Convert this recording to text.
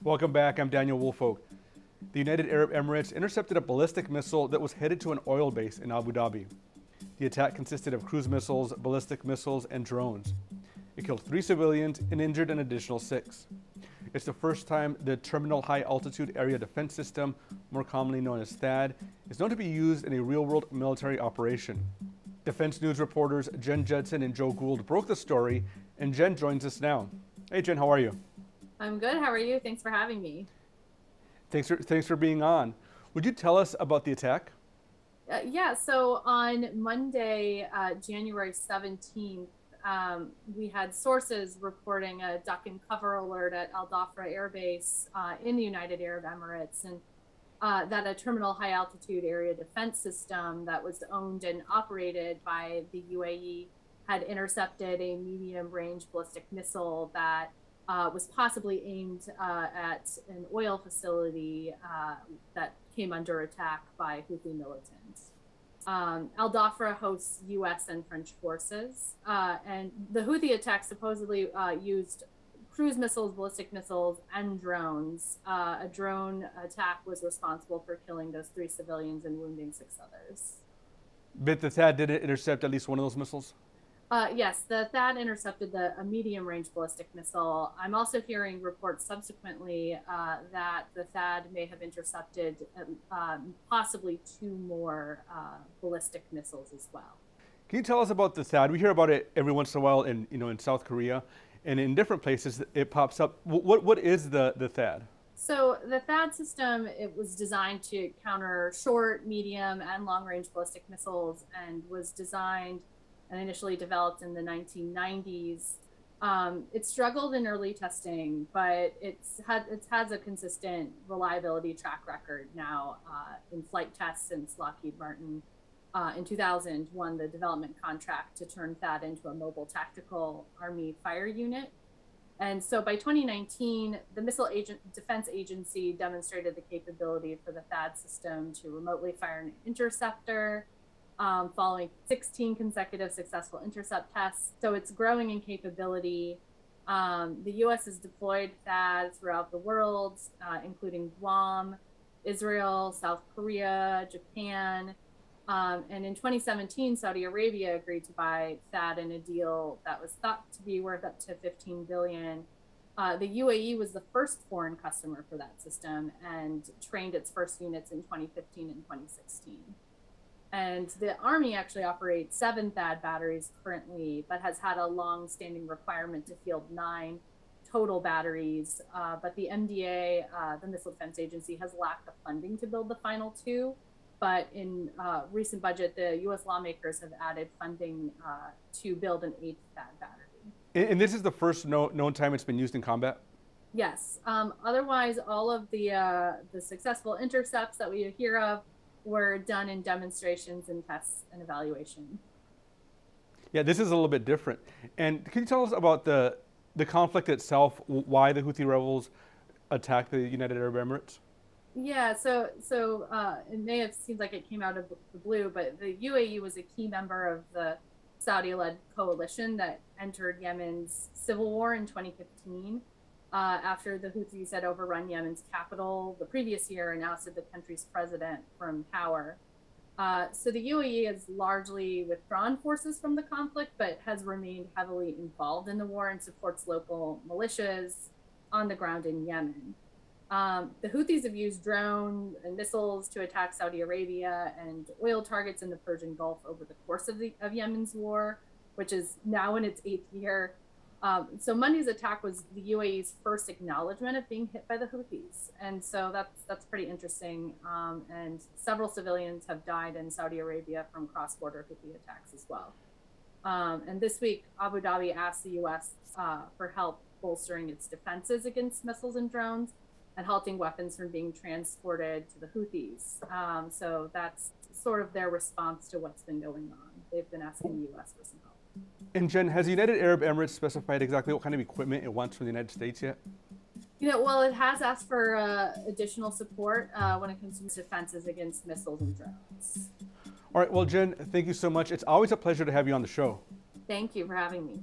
Welcome back. I'm Daniel Woolfolk. The United Arab Emirates intercepted a ballistic missile that was headed to an oil base in Abu Dhabi. The attack consisted of cruise missiles, ballistic missiles, and drones. It killed 3 civilians and injured an additional 6. It's the first time the Terminal High Altitude Area Defense System, more commonly known as THAAD, is known to be used in a real-world military operation. Defense News reporters Jen Judson and Joe Gould broke the story, and Jen joins us now. Hey Jen, how are you? I'm good. How are you? Thanks for having me. Thanks for being on. Would you tell us about the attack? So on Monday, January 17th, we had sources reporting a duck and cover alert at Al Dhafra Air Base in the United Arab Emirates, and that a terminal high altitude area defense system that was owned and operated by the UAE had intercepted a medium range ballistic missile that was possibly aimed at an oil facility that came under attack by Houthi militants. Al Dhafra hosts U.S. and French forces, and the Houthi attack supposedly used cruise missiles, ballistic missiles, and drones. A drone attack was responsible for killing those 3 civilians and wounding 6 others. But the THAAD did intercept at least one of those missiles? Yes, the THAAD intercepted a medium-range ballistic missile. I'm also hearing reports subsequently that the THAAD may have intercepted possibly 2 more ballistic missiles as well. Can you tell us about the THAAD? We hear about it every once in a while in South Korea, and in different places it pops up. What is the THAAD? So the THAAD system, it was designed to counter short, medium, and long-range ballistic missiles, and was designed and initially developed in the 1990s. It struggled in early testing, but it has a consistent reliability track record now in flight tests since Lockheed Martin in 2000 won the development contract to turn THAAD into a mobile tactical Army fire unit. And so by 2019, the Missile Defense Agency demonstrated the capability for the THAAD system to remotely fire an interceptor, following 16 consecutive successful intercept tests. So it's growing in capability. The U.S. has deployed THAAD throughout the world, including Guam, Israel, South Korea, Japan. And in 2017, Saudi Arabia agreed to buy THAAD in a deal that was thought to be worth up to $15 billion. The UAE was the first foreign customer for that system and trained its first units in 2015 and 2016. And the Army actually operates 7 THAAD batteries currently, but has had a long-standing requirement to field 9 total batteries. But the MDA, the Missile Defense Agency, has lacked the funding to build the final 2. But in recent budget, the U.S. lawmakers have added funding to build an 8th THAAD battery. And this is the first known time it's been used in combat? Yes. Otherwise, all of the successful intercepts that we hear of were done in demonstrations and tests and evaluation. Yeah, this is a little bit different. And can you tell us about the conflict itself, why the Houthi rebels attacked the United Arab Emirates? Yeah, so it may have seemed like it came out of the blue, but the UAE was a key member of the Saudi-led coalition that entered Yemen's civil war in 2015. After the Houthis had overrun Yemen's capital the previous year and ousted the country's president from power. So the UAE has largely withdrawn forces from the conflict, but has remained heavily involved in the war and supports local militias on the ground in Yemen. The Houthis have used drones and missiles to attack Saudi Arabia and oil targets in the Persian Gulf over the course of Yemen's war, which is now in its 8th year. So Monday's attack was the UAE's first acknowledgement of being hit by the Houthis. And so that's pretty interesting. And several civilians have died in Saudi Arabia from cross-border Houthi attacks as well. And this week, Abu Dhabi asked the U.S. For help bolstering its defenses against missiles and drones and halting weapons from being transported to the Houthis. So that's sort of their response to what's been going on. They've been asking the U.S. for some help. And Jen, has the United Arab Emirates specified exactly what kind of equipment it wants from the United States yet? Well, it has asked for additional support when it comes to defenses against missiles and drones. All right, well, Jen, thank you so much. It's always a pleasure to have you on the show. Thank you for having me.